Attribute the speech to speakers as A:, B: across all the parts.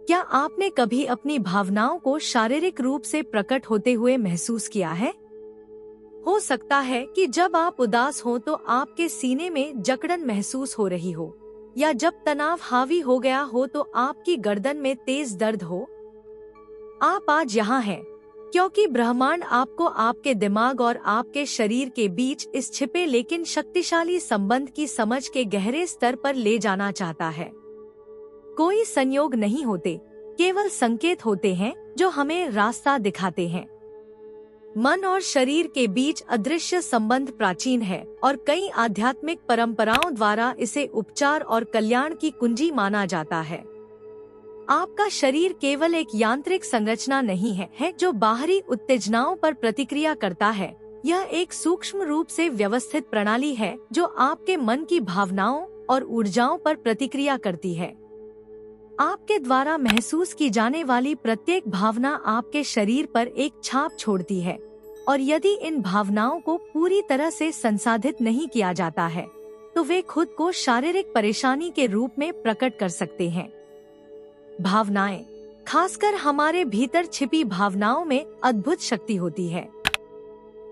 A: क्या आपने कभी अपनी भावनाओं को शारीरिक रूप से प्रकट होते हुए महसूस किया है? हो सकता है कि जब आप उदास हो तो आपके सीने में जकड़न महसूस हो रही हो, या जब तनाव हावी हो गया हो तो आपकी गर्दन में तेज दर्द हो। आप आज यहाँ हैं क्योंकि ब्रह्मांड आपको आपके दिमाग और आपके शरीर के बीच इस छिपे लेकिन शक्तिशाली संबंध की समझ के गहरे स्तर पर ले जाना चाहता है। कोई संयोग नहीं होते, केवल संकेत होते हैं जो हमें रास्ता दिखाते हैं। मन और शरीर के बीच अदृश्य संबंध प्राचीन है और कई आध्यात्मिक परंपराओं द्वारा इसे उपचार और कल्याण की कुंजी माना जाता है। आपका शरीर केवल एक यांत्रिक संरचना नहीं है जो बाहरी उत्तेजनाओं पर प्रतिक्रिया करता है। यह एक सूक्ष्म रूप से व्यवस्थित प्रणाली है जो आपके मन की भावनाओं और ऊर्जाओं पर प्रतिक्रिया करती है। आपके द्वारा महसूस की जाने वाली प्रत्येक भावना आपके शरीर पर एक छाप छोड़ती है, और यदि इन भावनाओं को पूरी तरह से संसाधित नहीं किया जाता है तो वे खुद को शारीरिक परेशानी के रूप में प्रकट कर सकते हैं। भावनाएं, खासकर हमारे भीतर छिपी भावनाओं में अद्भुत शक्ति होती है।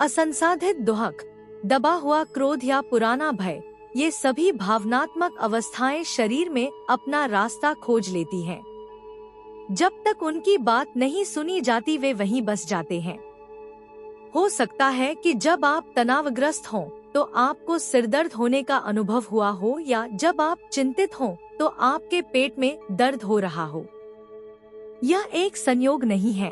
A: असंसाधित दुख, दबा हुआ क्रोध या पुराना भय, ये सभी भावनात्मक अवस्थाएं शरीर में अपना रास्ता खोज लेती हैं। जब तक उनकी बात नहीं सुनी जाती वे वहीं बस जाते हैं। हो सकता है कि जब आप तनावग्रस्त हों तो आपको सिरदर्द होने का अनुभव हुआ हो, या जब आप चिंतित हों तो आपके पेट में दर्द हो रहा हो। यह एक संयोग नहीं है।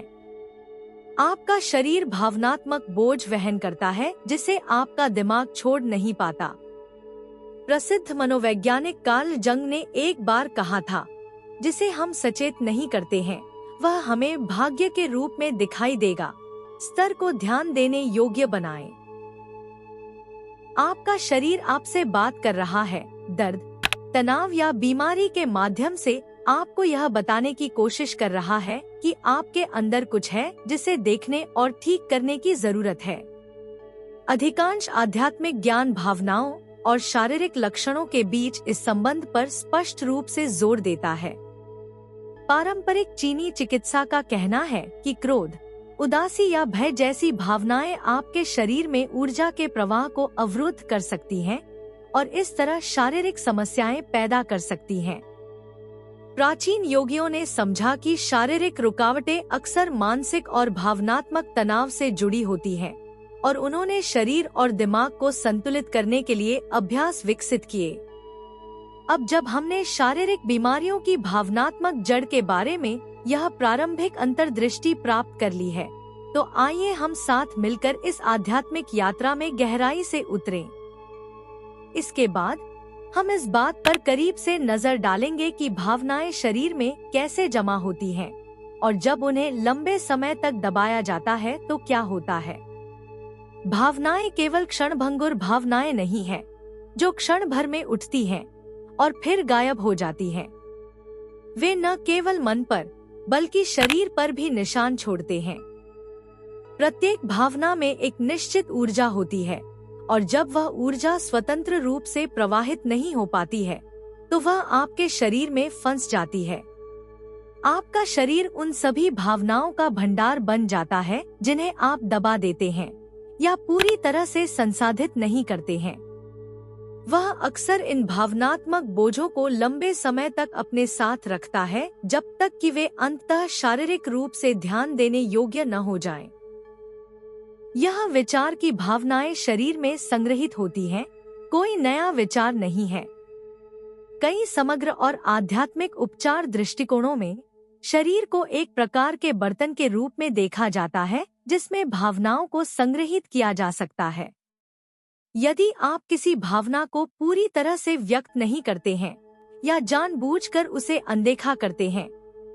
A: आपका शरीर भावनात्मक बोझ वहन करता है जिसे आपका दिमाग छोड़ नहीं पाता। प्रसिद्ध मनोवैज्ञानिक कार्ल जंग ने एक बार कहा था, जिसे हम सचेत नहीं करते हैं वह हमें भाग्य के रूप में दिखाई देगा। स्तर को ध्यान देने योग्य बनाएं। आपका शरीर आपसे बात कर रहा है। दर्द, तनाव या बीमारी के माध्यम से आपको यह बताने की कोशिश कर रहा है कि आपके अंदर कुछ है जिसे देखने और ठीक करने की जरूरत है। अधिकांश आध्यात्मिक ज्ञान भावनाओं और शारीरिक लक्षणों के बीच इस संबंध पर स्पष्ट रूप से जोर देता है। पारंपरिक चीनी चिकित्सा का कहना है कि क्रोध, उदासी या भय जैसी भावनाएं आपके शरीर में ऊर्जा के प्रवाह को अवरुद्ध कर सकती हैं और इस तरह शारीरिक समस्याएं पैदा कर सकती हैं। प्राचीन योगियों ने समझा कि शारीरिक रुकावटें अक्सर मानसिक और भावनात्मक तनाव से जुड़ी होती हैं, और उन्होंने शरीर और दिमाग को संतुलित करने के लिए अभ्यास विकसित किए। अब जब हमने शारीरिक बीमारियों की भावनात्मक जड़ के बारे में यह प्रारंभिक अंतर्दृष्टि प्राप्त कर ली है, तो आइए हम साथ मिलकर इस आध्यात्मिक यात्रा में गहराई से उतरें। इसके बाद हम इस बात पर करीब से नजर डालेंगे कि भावनाएं शरीर में कैसे जमा होती हैं, और जब उन्हें लंबे समय तक दबाया जाता है तो क्या होता है। भावनाएं केवल क्षणभंगुर भावनाएं नहीं हैं, जो क्षण भर में उठती हैं और फिर गायब हो जाती हैं। वे न केवल मन पर बल्कि शरीर पर भी निशान छोड़ते हैं। प्रत्येक भावना में एक निश्चित ऊर्जा होती है, और जब वह ऊर्जा स्वतंत्र रूप से प्रवाहित नहीं हो पाती है तो वह आपके शरीर में फंस जाती है। आपका शरीर उन सभी भावनाओं का भंडार बन जाता है जिन्हें आप दबा देते हैं या पूरी तरह से संसाधित नहीं करते हैं। वह अक्सर इन भावनात्मक बोझों को लंबे समय तक अपने साथ रखता है, जब तक कि वे अंततः शारीरिक रूप से ध्यान देने योग्य न हो जाएं। यह विचार की भावनाएं शरीर में संग्रहित होती हैं, कोई नया विचार नहीं है। कई समग्र और आध्यात्मिक उपचार दृष्टिकोणों में शरीर को एक प्रकार के बर्तन के रूप में देखा जाता है जिसमें भावनाओं को संग्रहित किया जा सकता है। यदि आप किसी भावना को पूरी तरह से व्यक्त नहीं करते हैं या जानबूझकर उसे अनदेखा करते हैं,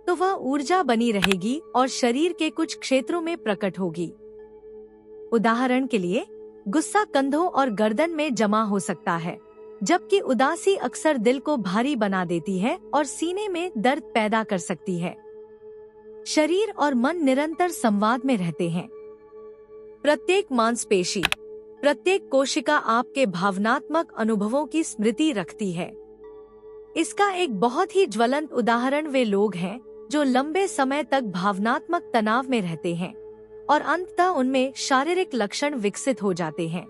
A: तो वह ऊर्जा बनी रहेगी और शरीर के कुछ क्षेत्रों में प्रकट होगी। उदाहरण के लिए, गुस्सा कंधों और गर्दन में जमा हो सकता है, जबकि उदासी अक्सर दिल को भारी बना देती है और सीने में दर्द पैदा कर सकती है। शरीर और मन निरंतर संवाद में रहते हैं। प्रत्येक मांसपेशी, प्रत्येक कोशिका आपके भावनात्मक अनुभवों की स्मृति रखती है। इसका एक बहुत ही ज्वलंत उदाहरण वे लोग हैं जो लंबे समय तक भावनात्मक तनाव में रहते हैं और अंततः उनमें शारीरिक लक्षण विकसित हो जाते हैं।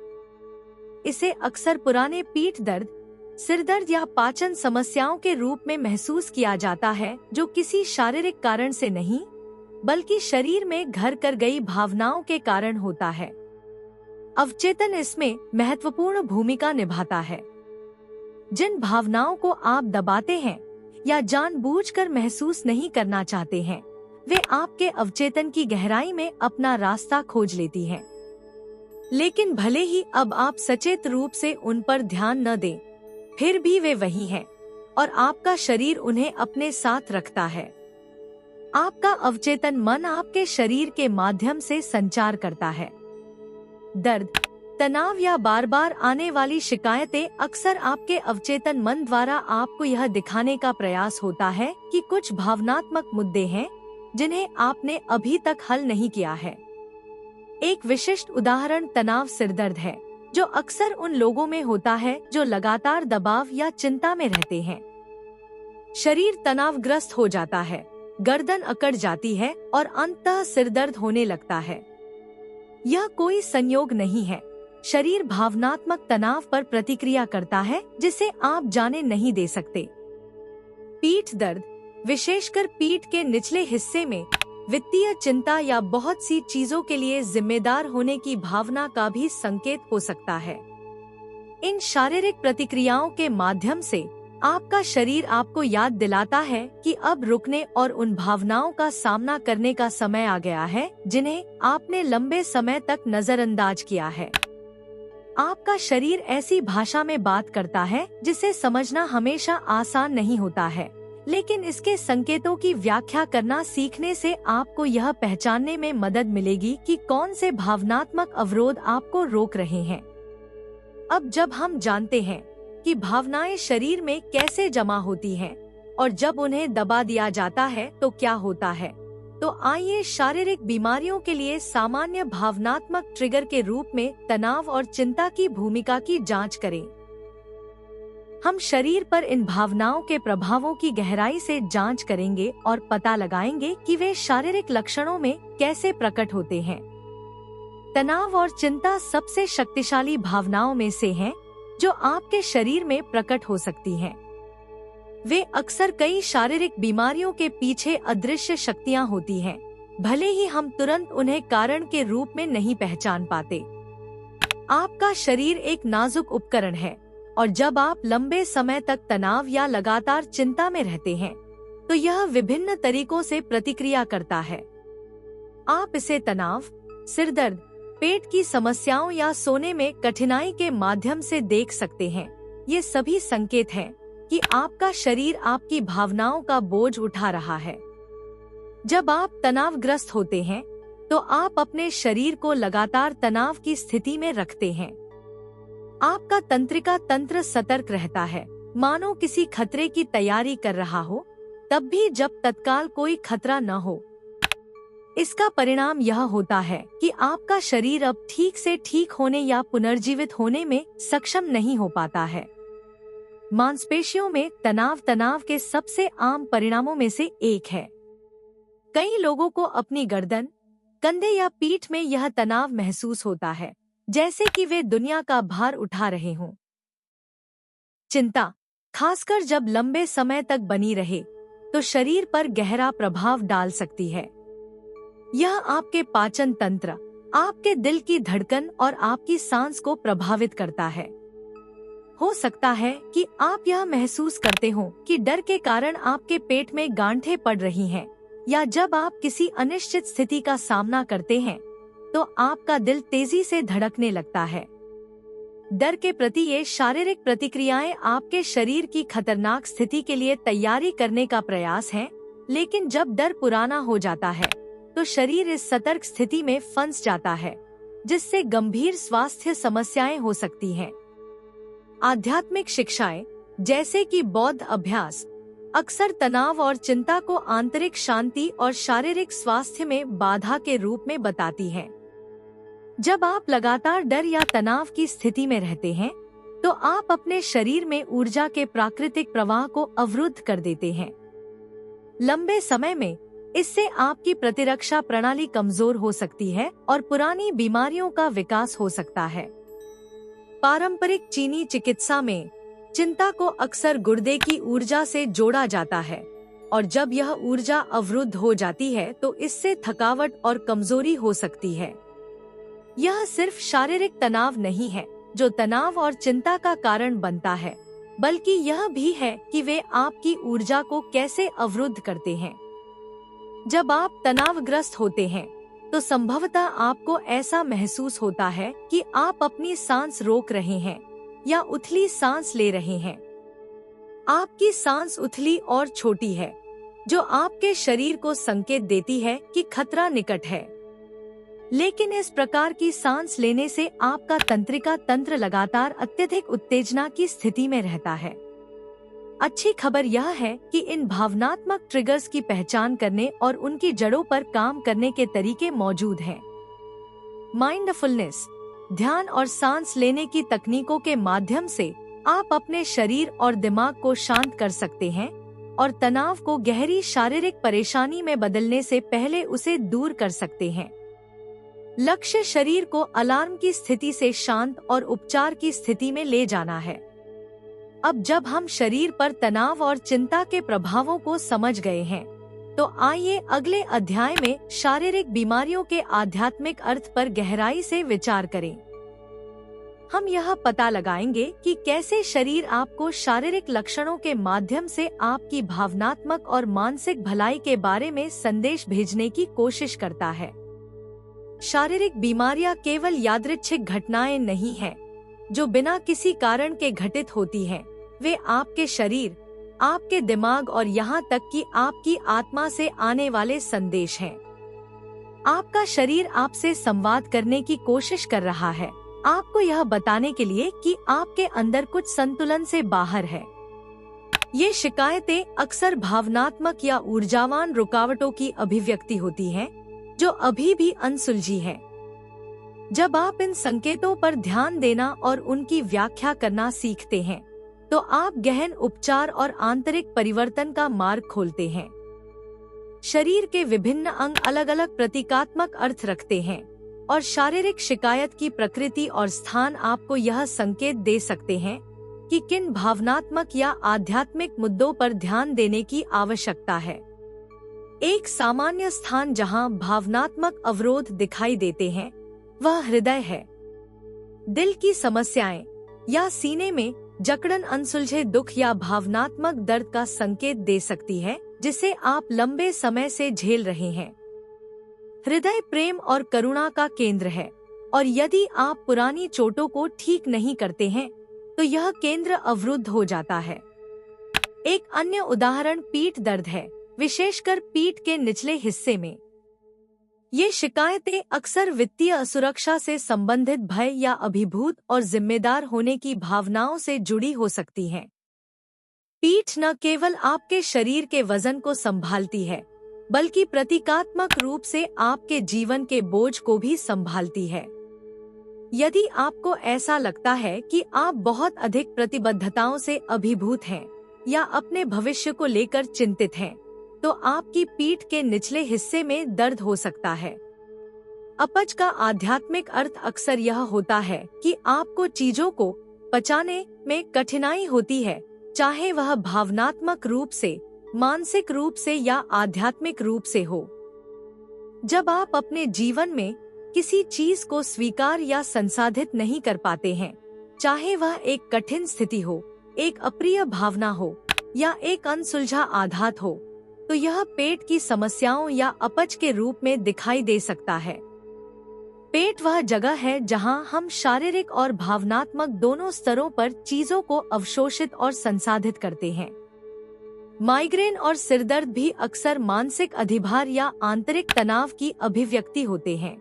A: इसे अक्सर पुराने पीठ दर्द, सिर दर्द या पाचन समस्याओं के रूप में महसूस किया जाता है, जो किसी शारीरिक कारण से नहीं बल्कि शरीर में घर कर गई भावनाओं के कारण होता है। अवचेतन इसमें महत्वपूर्ण भूमिका निभाता है। जिन भावनाओं को आप दबाते हैं या जानबूझकर महसूस नहीं करना चाहते हैं, वे आपके अवचेतन की गहराई में अपना रास्ता खोज लेती हैं। लेकिन भले ही अब आप सचेत रूप से उन पर ध्यान न दें, फिर भी वे वही हैं और आपका शरीर उन्हें अपने साथ रखता है। आपका अवचेतन मन आपके शरीर के माध्यम से संचार करता है। दर्द, तनाव या बार बार आने वाली शिकायतें अक्सर आपके अवचेतन मन द्वारा आपको यह दिखाने का प्रयास होता है कि कुछ भावनात्मक मुद्दे हैं जिन्हें आपने अभी तक हल नहीं किया है। एक विशिष्ट उदाहरण तनाव सिरदर्द है, जो अक्सर उन लोगों में होता है जो लगातार दबाव या चिंता में रहते हैं। शरीर तनावग्रस्त हो जाता है, गर्दन अकड़ जाती है और अंततः सिरदर्द होने लगता है। यह कोई संयोग नहीं है। शरीर भावनात्मक तनाव पर प्रतिक्रिया करता है जिसे आप जाने नहीं दे सकते। पीठ दर्द, विशेषकर पीठ के निचले हिस्से में वित्तीय चिंता या बहुत सी चीजों के लिए जिम्मेदार होने की भावना का भी संकेत हो सकता है। इन शारीरिक प्रतिक्रियाओं के माध्यम से आपका शरीर आपको याद दिलाता है कि अब रुकने और उन भावनाओं का सामना करने का समय आ गया है जिन्हें आपने लंबे समय तक नजरअंदाज किया है। आपका शरीर ऐसी भाषा में बात करता है जिसे समझना हमेशा आसान नहीं होता है, लेकिन इसके संकेतों की व्याख्या करना सीखने से आपको यह पहचानने में मदद मिलेगी कि कौन से भावनात्मक अवरोध आपको रोक रहे हैं। अब जब हम जानते हैं कि भावनाएं शरीर में कैसे जमा होती हैं और जब उन्हें दबा दिया जाता है तो क्या होता है, तो आइए शारीरिक बीमारियों के लिए सामान्य भावनात्मक ट्रिगर के रूप में तनाव और चिंता की भूमिका की जांच करें। हम शरीर पर इन भावनाओं के प्रभावों की गहराई से जांच करेंगे और पता लगाएंगे कि वे शारीरिक लक्षणों में कैसे प्रकट होते हैं। तनाव और चिंता सबसे शक्तिशाली भावनाओं में से हैं, जो आपके शरीर में प्रकट हो सकती हैं। वे अक्सर कई शारीरिक बीमारियों के पीछे अदृश्य शक्तियां होती हैं, भले ही हम तुरंत उन्हें कारण के रूप में नहीं पहचान पाते। आपका शरीर एक नाजुक उपकरण है और जब आप लंबे समय तक तनाव या लगातार चिंता में रहते हैं, तो यह विभिन्न तरीकों से प्रतिक्रिया करता है। आप इसे तनाव, सिरदर्द, पेट की समस्याओं या सोने में कठिनाई के माध्यम से देख सकते हैं। ये सभी संकेत हैं कि आपका शरीर आपकी भावनाओं का बोझ उठा रहा है। जब आप तनावग्रस्त होते हैं, तो आप अपने शरीर को लगातार तनाव की स्थिति में रखते हैं। आपका तंत्रिका तंत्र सतर्क रहता है, मानो किसी खतरे की तैयारी कर रहा हो, तब भी जब तत्काल कोई खतरा न हो। इसका परिणाम यह होता है कि आपका शरीर अब ठीक से ठीक होने या पुनर्जीवित होने में सक्षम नहीं हो पाता है। मांसपेशियों में तनाव के सबसे आम परिणामों में से एक है। कई लोगों को अपनी गर्दन, कंधे या पीठ में यह तनाव महसूस होता है, जैसे कि वे दुनिया का भार उठा रहे हों। चिंता, खासकर जब लंबे समय तक बनी रहे, तो शरीर पर गहरा प्रभाव डाल सकती है। यह आपके पाचन तंत्र, आपके दिल की धड़कन और आपकी सांस को प्रभावित करता है। हो सकता है कि आप यह महसूस करते हो कि डर के कारण आपके पेट में गांठें पड़ रही हैं, या जब आप किसी अनिश्चित स्थिति का सामना करते हैं तो आपका दिल तेजी से धड़कने लगता है। डर के प्रति ये शारीरिक प्रतिक्रियाएं आपके शरीर की खतरनाक स्थिति के लिए तैयारी करने का प्रयास है, लेकिन जब डर पुराना हो जाता है तो शरीर इस सतर्क स्थिति में फंस जाता है, जिससे गंभीर स्वास्थ्य समस्याएं हो सकती हैं। आध्यात्मिक शिक्षाएं, जैसे कि बौद्ध अभ्यास, अक्सर तनाव और चिंता को आंतरिक शांति और शारीरिक स्वास्थ्य में बाधा के रूप में बताती हैं। जब आप लगातार डर या तनाव की स्थिति में रहते हैं, तो आप अपने शरीर में ऊर्जा के प्राकृतिक प्रवाह को अवरुद्ध कर देते हैं। लंबे समय में इससे आपकी प्रतिरक्षा प्रणाली कमजोर हो सकती है और पुरानी बीमारियों का विकास हो सकता है। पारंपरिक चीनी चिकित्सा में चिंता को अक्सर गुर्दे की ऊर्जा से जोड़ा जाता है और जब यह ऊर्जा अवरुद्ध हो जाती है तो इससे थकावट और कमजोरी हो सकती है। यह सिर्फ शारीरिक तनाव नहीं है जो तनाव और चिंता का कारण बनता है, बल्कि यह भी है कि वे आपकी ऊर्जा को कैसे अवरुद्ध करते हैं। जब आप तनावग्रस्त होते हैं तो संभवतः आपको ऐसा महसूस होता है कि आप अपनी सांस रोक रहे हैं या उथली सांस ले रहे हैं। आपकी सांस उथली और छोटी है, जो आपके शरीर को संकेत देती है कि खतरा निकट है। लेकिन इस प्रकार की सांस लेने से आपका तंत्रिका तंत्र लगातार अत्यधिक उत्तेजना की स्थिति में रहता है। अच्छी खबर यह है कि इन भावनात्मक ट्रिगर्स की पहचान करने और उनकी जड़ों पर काम करने के तरीके मौजूद हैं। माइंडफुलनेस, ध्यान और सांस लेने की तकनीकों के माध्यम से आप अपने शरीर और दिमाग को शांत कर सकते हैं और तनाव को गहरी शारीरिक परेशानी में बदलने से पहले उसे दूर कर सकते हैं। लक्ष्य शरीर को अलार्म की स्थिति से शांत और उपचार की स्थिति में ले जाना है। अब जब हम शरीर पर तनाव और चिंता के प्रभावों को समझ गए हैं, तो आइए अगले अध्याय में शारीरिक बीमारियों के आध्यात्मिक अर्थ पर गहराई से विचार करें। हम यह पता लगाएंगे कि कैसे शरीर आपको शारीरिक लक्षणों के माध्यम से आपकी भावनात्मक और मानसिक भलाई के बारे में संदेश भेजने की कोशिश करता है। शारीरिक बीमारियां केवल यादृच्छिक घटनाएं नहीं हैं, जो बिना किसी कारण के घटित होती हैं। वे आपके शरीर, आपके दिमाग और यहाँ तक कि आपकी आत्मा से आने वाले संदेश हैं। आपका शरीर आपसे संवाद करने की कोशिश कर रहा है, आपको यह बताने के लिए कि आपके अंदर कुछ संतुलन से बाहर है। ये शिकायतें अक्सर भावनात्मक या ऊर्जावान रुकावटों की अभिव्यक्ति होती हैं, जो अभी भी अनसुलझी है। जब आप इन संकेतों पर ध्यान देना और उनकी व्याख्या करना सीखते हैं, तो आप गहन उपचार और आंतरिक परिवर्तन का मार्ग खोलते हैं। शरीर के विभिन्न अंग अलग अलग प्रतीकात्मक अर्थ रखते हैं और शारीरिक शिकायत की प्रकृति और स्थान आपको यह संकेत दे सकते हैं कि किन भावनात्मक या आध्यात्मिक मुद्दों पर ध्यान देने की आवश्यकता है। एक सामान्य स्थान जहां भावनात्मक अवरोध दिखाई देते हैं वह हृदय है। दिल की समस्याएं या सीने में जकड़न अनसुलझे दुख या भावनात्मक दर्द का संकेत दे सकती है, जिसे आप लंबे समय से झेल रहे हैं। हृदय प्रेम और करुणा का केंद्र है और यदि आप पुरानी चोटों को ठीक नहीं करते हैं, तो यह केंद्र अवरुद्ध हो जाता है। एक अन्य उदाहरण पीठ दर्द है, विशेषकर पीठ के निचले हिस्से में। ये शिकायतें अक्सर वित्तीय असुरक्षा से संबंधित भय या अभिभूत और जिम्मेदार होने की भावनाओं से जुड़ी हो सकती हैं। पीठ न केवल आपके शरीर के वजन को संभालती है, बल्कि प्रतीकात्मक रूप से आपके जीवन के बोझ को भी संभालती है। यदि आपको ऐसा लगता है कि आप बहुत अधिक प्रतिबद्धताओं से अभिभूत हैं या अपने भविष्य को लेकर चिंतित हैं, तो आपकी पीठ के निचले हिस्से में दर्द हो सकता है। अपच का आध्यात्मिक अर्थ अक्सर यह होता है कि आपको चीजों को पचाने में कठिनाई होती है, चाहे वह भावनात्मक रूप से, मानसिक रूप से या आध्यात्मिक रूप से हो। जब आप अपने जीवन में किसी चीज को स्वीकार या संसाधित नहीं कर पाते हैं, चाहे वह एक कठिन स्थिति हो, एक अप्रिय भावना हो या एक अनसुलझा आघात हो, तो यह पेट की समस्याओं या अपच के रूप में दिखाई दे सकता है। पेट वह जगह है जहां हम शारीरिक और भावनात्मक दोनों स्तरों पर चीजों को अवशोषित और संसाधित करते हैं। माइग्रेन और सिरदर्द भी अक्सर मानसिक अधिभार या आंतरिक तनाव की अभिव्यक्ति होते हैं।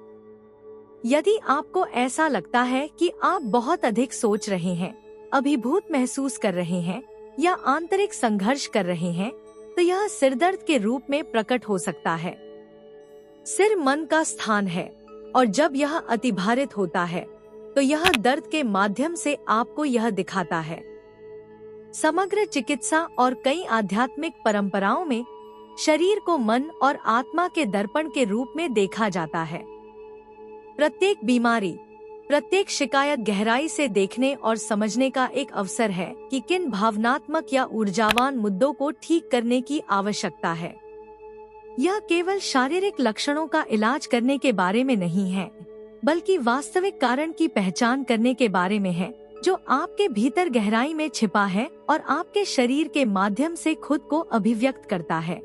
A: यदि आपको ऐसा लगता है कि आप बहुत अधिक सोच रहे हैं, अभिभूत महसूस कर रहे हैं या आंतरिक संघर्ष कर रहे हैं, तो यह सिरदर्द के रूप में प्रकट हो सकता है। सिर मन का स्थान है और जब यह अतिभारित होता है, तो यह दर्द के माध्यम से आपको यह दिखाता है। समग्र चिकित्सा और कई आध्यात्मिक परंपराओं में शरीर को मन और आत्मा के दर्पण के रूप में देखा जाता है। प्रत्येक बीमारी, प्रत्येक शिकायत गहराई से देखने और समझने का एक अवसर है कि किन भावनात्मक या ऊर्जावान मुद्दों को ठीक करने की आवश्यकता है। यह केवल शारीरिक लक्षणों का इलाज करने के बारे में नहीं है, बल्कि वास्तविक कारण की पहचान करने के बारे में है, जो आपके भीतर गहराई में छिपा है और आपके शरीर के माध्यम से खुद को अभिव्यक्त करता है।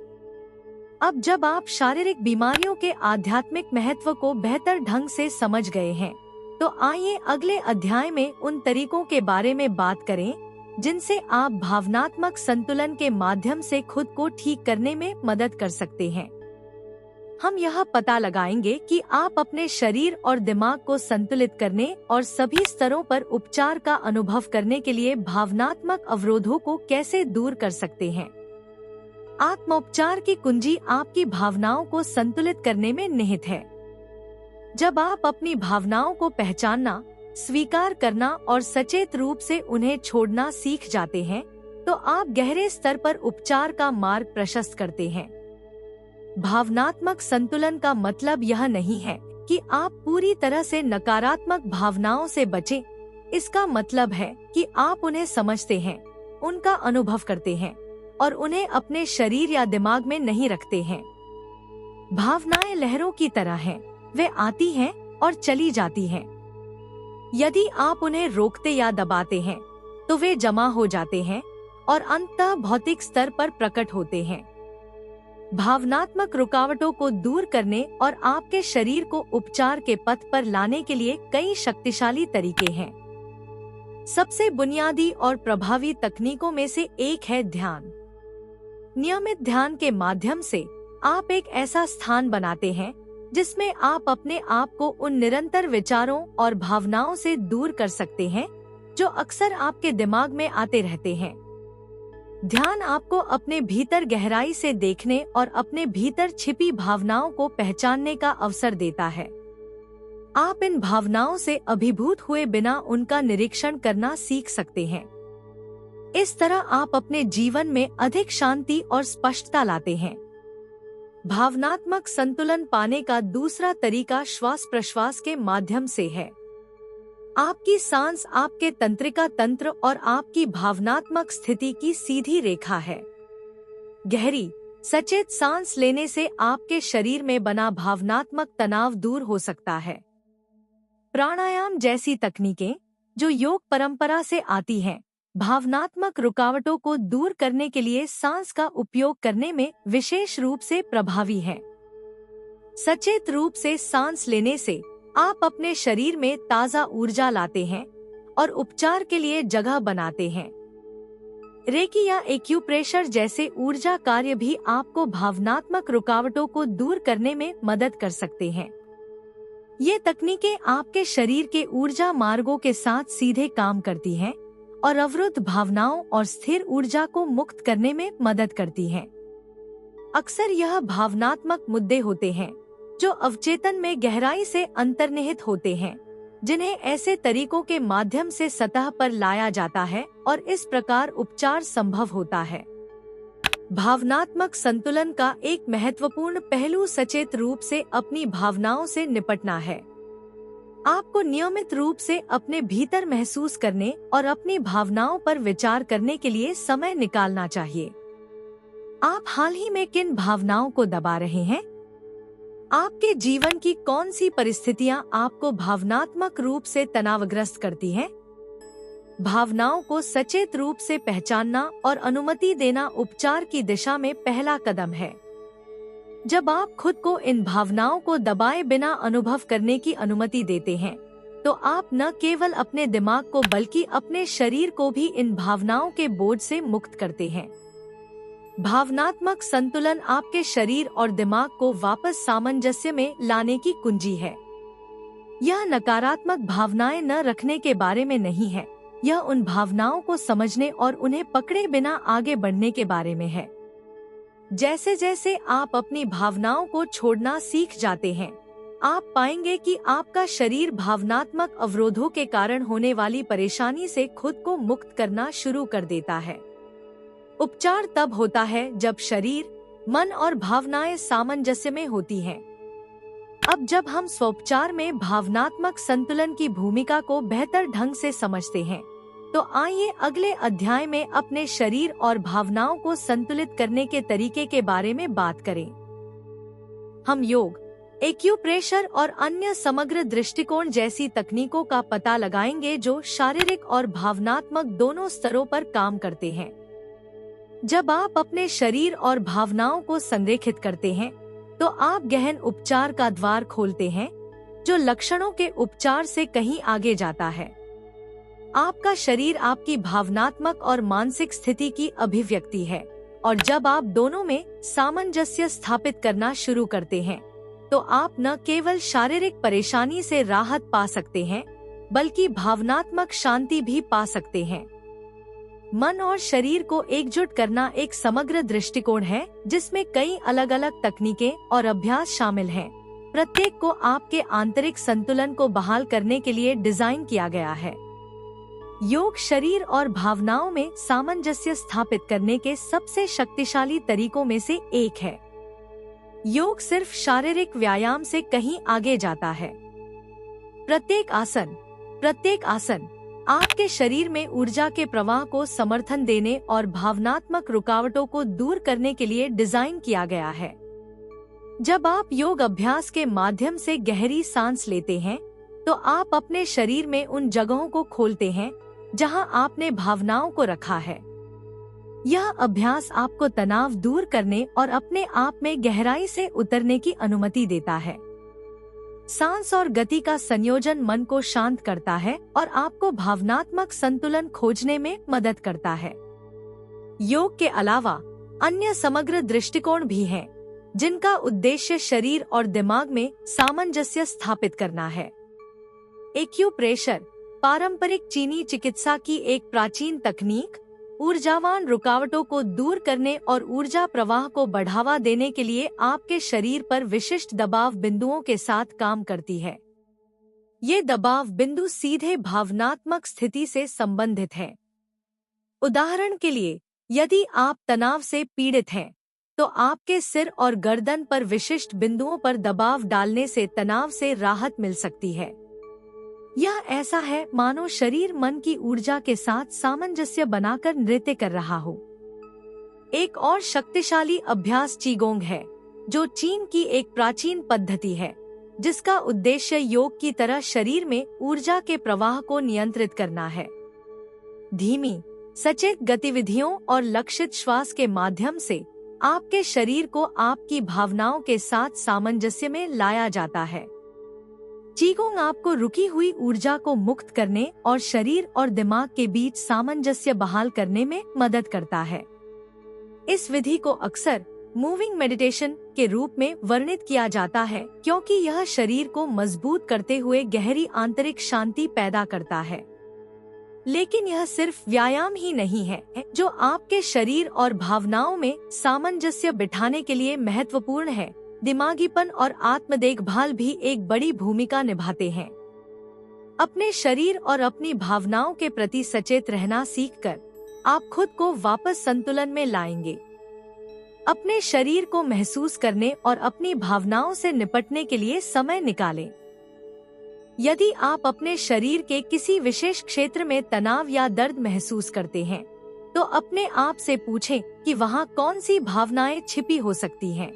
A: अब जब आप शारीरिक बीमारियों के आध्यात्मिक महत्व को बेहतर ढंग से समझ गए हैं, तो आइए अगले अध्याय में उन तरीकों के बारे में बात करें जिनसे आप भावनात्मक संतुलन के माध्यम से खुद को ठीक करने में मदद कर सकते हैं। हम यह पता लगाएंगे कि आप अपने शरीर और दिमाग को संतुलित करने और सभी स्तरों पर उपचार का अनुभव करने के लिए भावनात्मक अवरोधों को कैसे दूर कर सकते हैं। आत्मोपचार की कुंजी आपकी भावनाओं को संतुलित करने में निहित है। जब आप अपनी भावनाओं को पहचानना, स्वीकार करना और सचेत रूप से उन्हें छोड़ना सीख जाते हैं, तो आप गहरे स्तर पर उपचार का मार्ग प्रशस्त करते हैं। भावनात्मक संतुलन का मतलब यह नहीं है कि आप पूरी तरह से नकारात्मक भावनाओं से बचें। इसका मतलब है कि आप उन्हें समझते हैं, उनका अनुभव करते हैं और उन्हें अपने शरीर या दिमाग में नहीं रखते हैं। भावनाएं लहरों की तरह हैं, वे आती हैं और चली जाती हैं। यदि आप उन्हें रोकते या दबाते हैं, तो वे जमा हो जाते हैं और अंततः भौतिक स्तर पर प्रकट होते हैं। भावनात्मक रुकावटों को दूर करने और आपके शरीर को उपचार के पथ पर लाने के लिए कई शक्तिशाली तरीके हैं। सबसे बुनियादी और प्रभावी तकनीकों में से एक है ध्यान। नियमित ध्यान के माध्यम से आप एक ऐसा स्थान बनाते हैं जिसमें आप अपने आप को उन निरंतर विचारों और भावनाओं से दूर कर सकते हैं जो अक्सर आपके दिमाग में आते रहते हैं। ध्यान आपको अपने भीतर गहराई से देखने और अपने भीतर छिपी भावनाओं को पहचानने का अवसर देता है। आप इन भावनाओं से अभिभूत हुए बिना उनका निरीक्षण करना सीख सकते हैं। इस तरह आप अपने जीवन में अधिक शांति और स्पष्टता लाते हैं। भावनात्मक संतुलन पाने का दूसरा तरीका श्वास प्रश्वास के माध्यम से है। आपकी सांस आपके तंत्रिका तंत्र और आपकी भावनात्मक स्थिति की सीधी रेखा है। गहरी, सचेत सांस लेने से आपके शरीर में बना भावनात्मक तनाव दूर हो सकता है। प्राणायाम जैसी तकनीकें, जो योग परंपरा से आती हैं, भावनात्मक रुकावटों को दूर करने के लिए सांस का उपयोग करने में विशेष रूप से प्रभावी हैं। सचेत रूप से सांस लेने से आप अपने शरीर में ताजा ऊर्जा लाते हैं और उपचार के लिए जगह बनाते हैं। रेकी या एक्यूप्रेशर जैसे ऊर्जा कार्य भी आपको भावनात्मक रुकावटों को दूर करने में मदद कर सकते हैं। ये तकनीकें आपके शरीर के ऊर्जा मार्गों के साथ सीधे काम करती हैं और अवरुद्ध भावनाओं और स्थिर ऊर्जा को मुक्त करने में मदद करती हैं। अक्सर यह भावनात्मक मुद्दे होते हैं जो अवचेतन में गहराई से अंतर्निहित होते हैं, जिन्हें ऐसे तरीकों के माध्यम से सतह पर लाया जाता है और इस प्रकार उपचार संभव होता है। भावनात्मक संतुलन का एक महत्वपूर्ण पहलू सचेत रूप से अपनी भावनाओं से निपटना है। आपको नियमित रूप से अपने भीतर महसूस करने और अपनी भावनाओं पर विचार करने के लिए समय निकालना चाहिए। आप हाल ही में किन भावनाओं को दबा रहे हैं? आपके जीवन की कौन सी परिस्थितियां आपको भावनात्मक रूप से तनावग्रस्त करती हैं? भावनाओं को सचेत रूप से पहचानना और अनुमति देना उपचार की दिशा में पहला कदम है। जब आप खुद को इन भावनाओं को दबाए बिना अनुभव करने की अनुमति देते हैं, तो आप न केवल अपने दिमाग को बल्कि अपने शरीर को भी इन भावनाओं के बोझ से मुक्त करते हैं। भावनात्मक संतुलन आपके शरीर और दिमाग को वापस सामंजस्य में लाने की कुंजी है। यह नकारात्मक भावनाएं न रखने के बारे में नहीं है, यह उन भावनाओं को समझने और उन्हें पकड़े बिना आगे बढ़ने के बारे में है। जैसे जैसे आप अपनी भावनाओं को छोड़ना सीख जाते हैं, आप पाएंगे कि आपका शरीर भावनात्मक अवरोधों के कारण होने वाली परेशानी से खुद को मुक्त करना शुरू कर देता है। उपचार तब होता है जब शरीर, मन और भावनाएं सामंजस्य में होती हैं। अब जब हम स्वोपचार में भावनात्मक संतुलन की भूमिका को बेहतर ढंग से समझते हैं, तो आइए अगले अध्याय में अपने शरीर और भावनाओं को संतुलित करने के तरीके के बारे में बात करें। हम योग, एक्यूप्रेशर और अन्य समग्र दृष्टिकोण जैसी तकनीकों का पता लगाएंगे जो शारीरिक और भावनात्मक दोनों स्तरों पर काम करते हैं। जब आप अपने शरीर और भावनाओं को संरेखित करते हैं, तो आप गहन उपचार का द्वार खोलते हैं, जो लक्षणों के उपचार से कहीं आगे जाता है। आपका शरीर आपकी भावनात्मक और मानसिक स्थिति की अभिव्यक्ति है, और जब आप दोनों में सामंजस्य स्थापित करना शुरू करते हैं, तो आप न केवल शारीरिक परेशानी से राहत पा सकते हैं, बल्कि भावनात्मक शांति भी पा सकते हैं। मन और शरीर को एकजुट करना एक समग्र दृष्टिकोण है, जिसमें कई अलग अलग तकनीकें और अभ्यास शामिल हैं। प्रत्येक को आपके आंतरिक संतुलन को बहाल करने के लिए डिजाइन किया गया है। योग शरीर और भावनाओं में सामंजस्य स्थापित करने के सबसे शक्तिशाली तरीकों में से एक है। योग सिर्फ शारीरिक व्यायाम से कहीं आगे जाता है। प्रत्येक आसन आपके शरीर में ऊर्जा के प्रवाह को समर्थन देने और भावनात्मक रुकावटों को दूर करने के लिए डिजाइन किया गया है। जब आप योग अभ्यास के माध्यम से गहरी सांस लेते हैं, तो आप अपने शरीर में उन जगहों को खोलते हैं जहां आपने भावनाओं को रखा है। यह अभ्यास आपको तनाव दूर करने और अपने आप में गहराई से उतरने की अनुमति देता है। सांस और गति का संयोजन मन को शांत करता है और आपको भावनात्मक संतुलन खोजने में मदद करता है। योग के अलावा अन्य समग्र दृष्टिकोण भी हैं, जिनका उद्देश्य शरीर और दिमाग में सामंजस्य स्थापित करना है। एक्यूप्रेशर पारंपरिक चीनी चिकित्सा की एक प्राचीन तकनीक, ऊर्जावान रुकावटों को दूर करने और ऊर्जा प्रवाह को बढ़ावा देने के लिए आपके शरीर पर विशिष्ट दबाव बिंदुओं के साथ काम करती है। ये दबाव बिंदु सीधे भावनात्मक स्थिति से संबंधित हैं। उदाहरण के लिए, यदि आप तनाव से पीड़ित हैं, तो आपके सिर और गर्दन पर विशिष्ट बिंदुओं पर दबाव डालने से तनाव से राहत मिल सकती है। यह ऐसा है मानो शरीर मन की ऊर्जा के साथ सामंजस्य बनाकर नृत्य कर रहा हो। एक और शक्तिशाली अभ्यास चीगोंग है, जो चीन की एक प्राचीन पद्धति है, जिसका उद्देश्य योग की तरह शरीर में ऊर्जा के प्रवाह को नियंत्रित करना है। धीमी, सचेत गतिविधियों और लक्षित श्वास के माध्यम से आपके शरीर को आपकी भावनाओं के साथ सामंजस्य में लाया जाता है। चीगोंग आपको रुकी हुई ऊर्जा को मुक्त करने और शरीर और दिमाग के बीच सामंजस्य बहाल करने में मदद करता है। इस विधि को अक्सर मूविंग मेडिटेशन के रूप में वर्णित किया जाता है, क्योंकि यह शरीर को मजबूत करते हुए गहरी आंतरिक शांति पैदा करता है। लेकिन यह सिर्फ व्यायाम ही नहीं है जो आपके शरीर और भावनाओं में सामंजस्य बिठाने के लिए महत्वपूर्ण है। दिमागीपन और आत्म देखभाल भी एक बड़ी भूमिका निभाते हैं। अपने शरीर और अपनी भावनाओं के प्रति सचेत रहना सीखकर आप खुद को वापस संतुलन में लाएंगे। अपने शरीर को महसूस करने और अपनी भावनाओं से निपटने के लिए समय निकालें। यदि आप अपने शरीर के किसी विशेष क्षेत्र में तनाव या दर्द महसूस करते हैं, तो अपने आप से पूछें कि वहाँ कौन सी भावनाएं छिपी हो सकती हैं।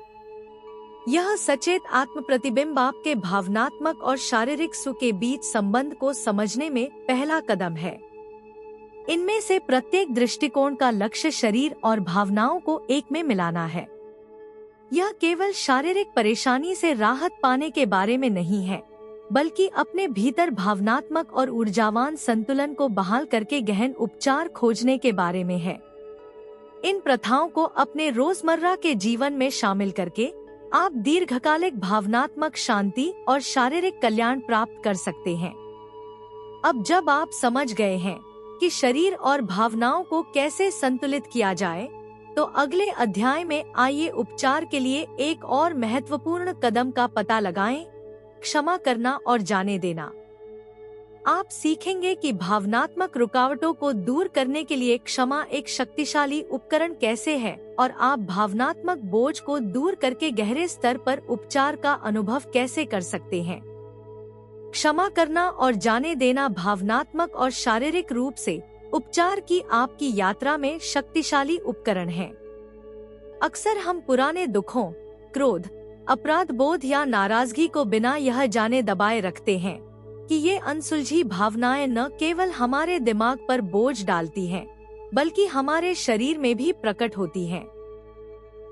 A: यह सचेत आत्म प्रतिबिंब आपके भावनात्मक और शारीरिक सुख के बीच संबंध को समझने में पहला कदम है। इनमें से प्रत्येक दृष्टिकोण का लक्ष्य शरीर और भावनाओं को एक में मिलाना है। यह केवल शारीरिक परेशानी से राहत पाने के बारे में नहीं है, बल्कि अपने भीतर भावनात्मक और ऊर्जावान संतुलन को बहाल करके गहन उपचार खोजने के बारे में है। इन प्रथाओं को अपने रोजमर्रा के जीवन में शामिल करके आप दीर्घकालिक भावनात्मक शांति और शारीरिक कल्याण प्राप्त कर सकते हैं। अब जब आप समझ गए हैं कि शरीर और भावनाओं को कैसे संतुलित किया जाए, तो अगले अध्याय में आइए उपचार के लिए एक और महत्वपूर्ण कदम का पता लगाएं, क्षमा करना और जाने देना। आप सीखेंगे कि भावनात्मक रुकावटों को दूर करने के लिए क्षमा एक शक्तिशाली उपकरण कैसे है और आप भावनात्मक बोझ को दूर करके गहरे स्तर पर उपचार का अनुभव कैसे कर सकते हैं। क्षमा करना और जाने देना भावनात्मक और शारीरिक रूप से उपचार की आपकी यात्रा में शक्तिशाली उपकरण है। अक्सर हम पुराने दुखों, क्रोध, अपराध बोध या नाराजगी को बिना यह जाने दबाए रखते हैं कि ये अनसुलझी भावनाएं न केवल हमारे दिमाग पर बोझ डालती हैं, बल्कि हमारे शरीर में भी प्रकट होती हैं।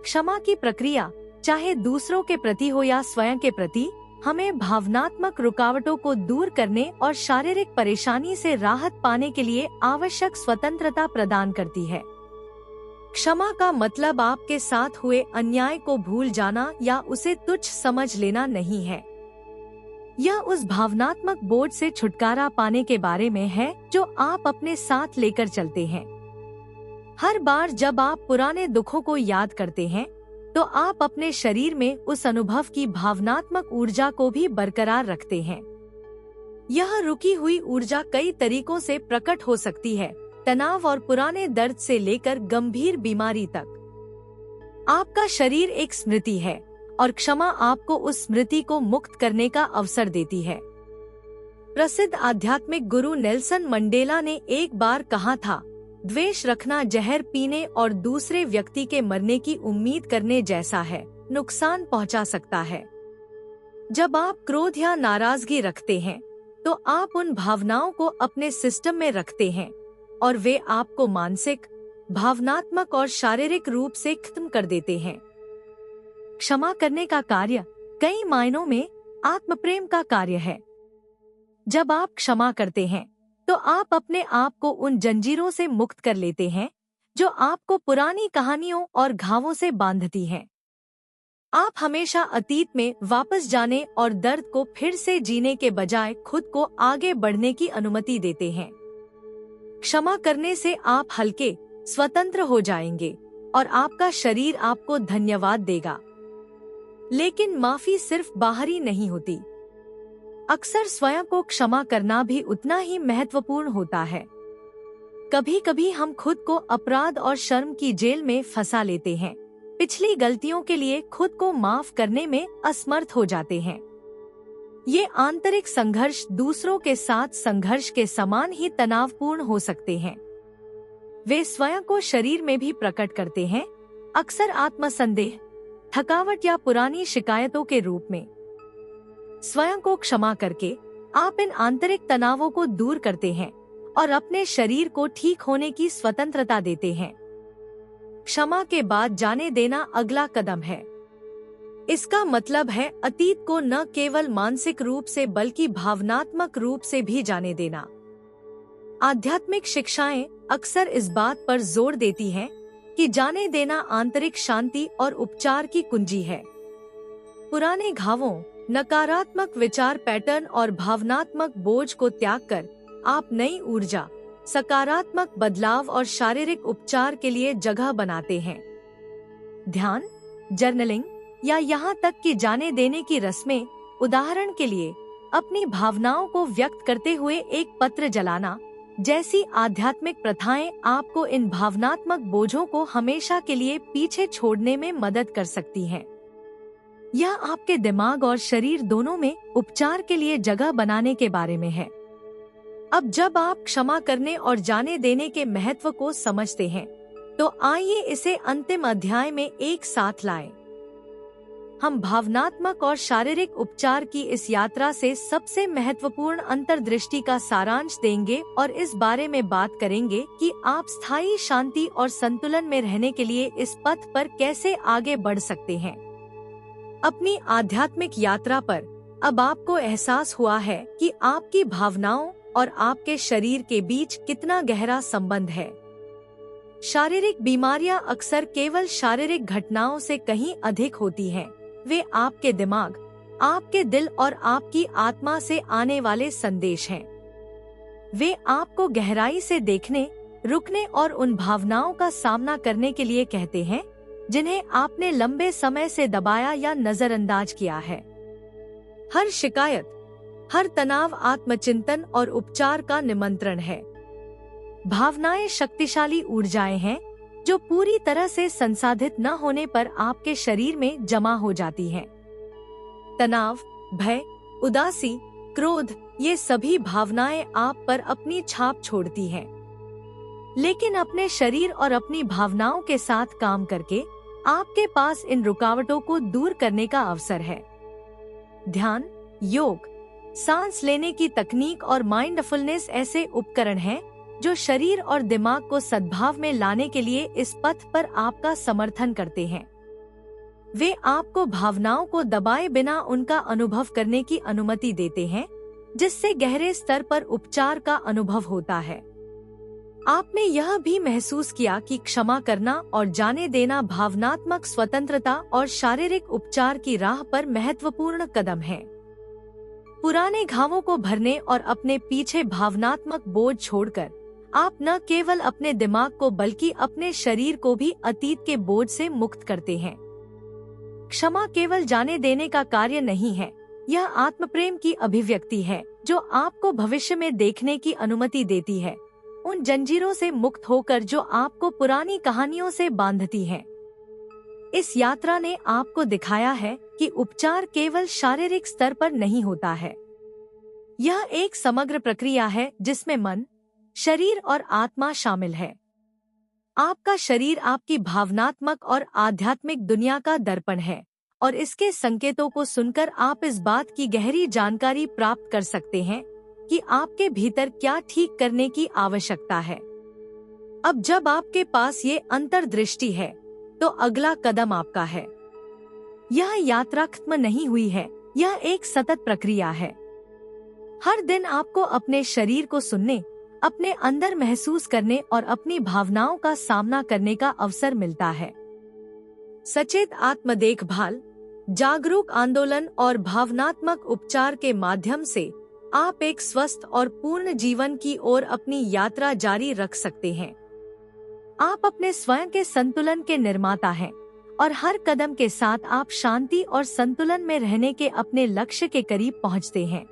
A: क्षमा की प्रक्रिया, चाहे दूसरों के प्रति हो या स्वयं के प्रति, हमें भावनात्मक रुकावटों को दूर करने और शारीरिक परेशानी से राहत पाने के लिए आवश्यक स्वतंत्रता प्रदान करती है। क्षमा का मतलब आपके साथ हुए अन्याय को भूल जाना या उसे तुच्छ समझ लेना नहीं है। यह उस भावनात्मक बोझ से छुटकारा पाने के बारे में है जो आप अपने साथ लेकर चलते हैं। हर बार जब आप पुराने दुखों को याद करते हैं, तो आप अपने शरीर में उस अनुभव की भावनात्मक ऊर्जा को भी बरकरार रखते हैं। यह रुकी हुई ऊर्जा कई तरीकों से प्रकट हो सकती है, तनाव और पुराने दर्द से लेकर गंभीर बीमारी तक। आपका शरीर एक स्मृति है और क्षमा आपको उस स्मृति को मुक्त करने का अवसर देती है। प्रसिद्ध आध्यात्मिक गुरु नेल्सन मंडेला ने एक बार कहा था, द्वेष रखना जहर पीने और दूसरे व्यक्ति के मरने की उम्मीद करने जैसा है, नुकसान पहुंचा सकता है। जब आप क्रोध या नाराजगी रखते हैं, तो आप उन भावनाओं को अपने सिस्टम में रखते हैं और वे आपको मानसिक, भावनात्मक और शारीरिक रूप से खत्म कर देते हैं। क्षमा करने का कार्य कई मायनों में आत्मप्रेम का कार्य है। जब आप क्षमा करते हैं, तो आप अपने आप को उन जंजीरों से मुक्त कर लेते हैं जो आपको पुरानी कहानियों और घावों से बांधती हैं। आप हमेशा अतीत में वापस जाने और दर्द को फिर से जीने के बजाय खुद को आगे बढ़ने की अनुमति देते हैं। क्षमा करने से आप हल्के, स्वतंत्र हो जाएंगे और आपका शरीर आपको धन्यवाद देगा। लेकिन माफी सिर्फ बाहरी नहीं होती। अक्सर स्वयं को क्षमा करना भी उतना ही महत्वपूर्ण होता है। कभी कभी हम खुद को अपराध और शर्म की जेल में फंसा लेते हैं, पिछली गलतियों के लिए खुद को माफ करने में असमर्थ हो जाते हैं। ये आंतरिक संघर्ष दूसरों के साथ संघर्ष के समान ही तनावपूर्ण हो सकते हैं। वे स्वयं को शरीर में भी प्रकट करते हैं, अक्सर आत्मसंदेह, थकावट या पुरानी शिकायतों के रूप में। स्वयं को क्षमा करके आप इन आंतरिक तनावों को दूर करते हैं और अपने शरीर को ठीक होने की स्वतंत्रता देते हैं। क्षमा के बाद जाने देना अगला कदम है। इसका मतलब है अतीत को न केवल मानसिक रूप से बल्कि भावनात्मक रूप से भी जाने देना। आध्यात्मिक शिक्षाएं अक्सर इस बात पर जोर देती हैं कि जाने देना आंतरिक शांति और उपचार की कुंजी है। पुराने घावों, नकारात्मक विचार पैटर्न और भावनात्मक बोझ को त्याग कर आप नई ऊर्जा, सकारात्मक बदलाव और शारीरिक उपचार के लिए जगह बनाते हैं। ध्यान, जर्नलिंग या यहाँ तक कि जाने देने की रस्में, उदाहरण के लिए अपनी भावनाओं को व्यक्त करते हुए एक पत्र जलाना जैसी आध्यात्मिक प्रथाएं आपको इन भावनात्मक बोझों को हमेशा के लिए पीछे छोड़ने में मदद कर सकती हैं। यह आपके दिमाग और शरीर दोनों में उपचार के लिए जगह बनाने के बारे में है। अब जब आप क्षमा करने और जाने देने के महत्व को समझते हैं, तो आइए इसे अंतिम अध्याय में एक साथ लाएं। हम भावनात्मक और शारीरिक उपचार की इस यात्रा से सबसे महत्वपूर्ण अंतर्दृष्टि का सारांश देंगे और इस बारे में बात करेंगे कि आप स्थायी शांति और संतुलन में रहने के लिए इस पथ पर कैसे आगे बढ़ सकते हैं। अपनी आध्यात्मिक यात्रा पर अब आपको एहसास हुआ है कि आपकी भावनाओं और आपके शरीर के बीच कितना गहरा संबंध है। शारीरिक बीमारियां अक्सर केवल शारीरिक घटनाओं से कहीं अधिक होती हैं। वे आपके दिमाग, आपके दिल और आपकी आत्मा से आने वाले संदेश हैं। वे आपको गहराई से देखने, रुकने और उन भावनाओं का सामना करने के लिए कहते हैं जिन्हें आपने लंबे समय से दबाया या नजरअंदाज किया है। हर शिकायत, हर तनाव आत्मचिंतन और उपचार का निमंत्रण है। भावनाएं शक्तिशाली ऊर्जाएं हैं जो पूरी तरह से संसाधित न होने पर आपके शरीर में जमा हो जाती हैं। तनाव, भय, उदासी, क्रोध, ये सभी भावनाएं आप पर अपनी छाप छोड़ती हैं। लेकिन अपने शरीर और अपनी भावनाओं के साथ काम करके आपके पास इन रुकावटों को दूर करने का अवसर है। ध्यान, योग, सांस लेने की तकनीक और माइंडफुलनेस ऐसे उपकरण हैं जो शरीर और दिमाग को सद्भाव में लाने के लिए इस पथ पर आपका समर्थन करते हैं। वे आपको भावनाओं को दबाए बिना उनका अनुभव करने की अनुमति देते हैं, जिससे गहरे स्तर पर उपचार का अनुभव होता है। आपने यह भी महसूस किया कि क्षमा करना और जाने देना भावनात्मक स्वतंत्रता और शारीरिक उपचार की राह पर महत्वपूर्ण कदम है। पुराने घावों को भरने और अपने पीछे भावनात्मक बोझ छोड़कर आप न केवल अपने दिमाग को बल्कि अपने शरीर को भी अतीत के बोझ से मुक्त करते हैं। क्षमा केवल जाने देने का कार्य नहीं है, यह आत्मप्रेम की अभिव्यक्ति है जो आपको भविष्य में देखने की अनुमति देती है, उन जंजीरों से मुक्त होकर जो आपको पुरानी कहानियों से बांधती हैं। इस यात्रा ने आपको दिखाया है कि उपचार केवल शारीरिक स्तर पर नहीं होता है। यह एक समग्र प्रक्रिया है जिसमें मन, शरीर और आत्मा शामिल है। आपका शरीर आपकी भावनात्मक और आध्यात्मिक दुनिया का दर्पण है और इसके संकेतों को सुनकर आप इस बात की गहरी जानकारी प्राप्त कर सकते हैं कि आपके भीतर क्या ठीक करने की आवश्यकता है। अब जब आपके पास ये अंतर्दृष्टि है, तो अगला कदम आपका है। यह यात्रा खत्म नहीं हुई है, यह एक सतत प्रक्रिया है। हर दिन आपको अपने शरीर को सुनने, अपने अंदर महसूस करने और अपनी भावनाओं का सामना करने का अवसर मिलता है। सचेत आत्म देखभाल, जागरूक आंदोलन और भावनात्मक उपचार के माध्यम से आप एक स्वस्थ और पूर्ण जीवन की ओर अपनी यात्रा जारी रख सकते हैं। आप अपने स्वयं के संतुलन के निर्माता हैं और हर कदम के साथ आप शांति और संतुलन में रहने के अपने लक्ष्य के करीब पहुंचते हैं।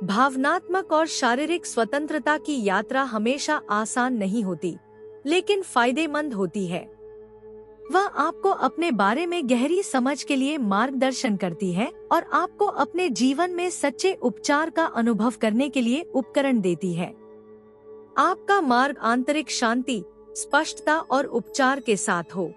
A: भावनात्मक और शारीरिक स्वतंत्रता की यात्रा हमेशा आसान नहीं होती, लेकिन फायदेमंद होती है। वह आपको अपने बारे में गहरी समझ के लिए मार्गदर्शन करती है और आपको अपने जीवन में सच्चे उपचार का अनुभव करने के लिए उपकरण देती है। आपका मार्ग आंतरिक शांति, स्पष्टता और उपचार के साथ हो।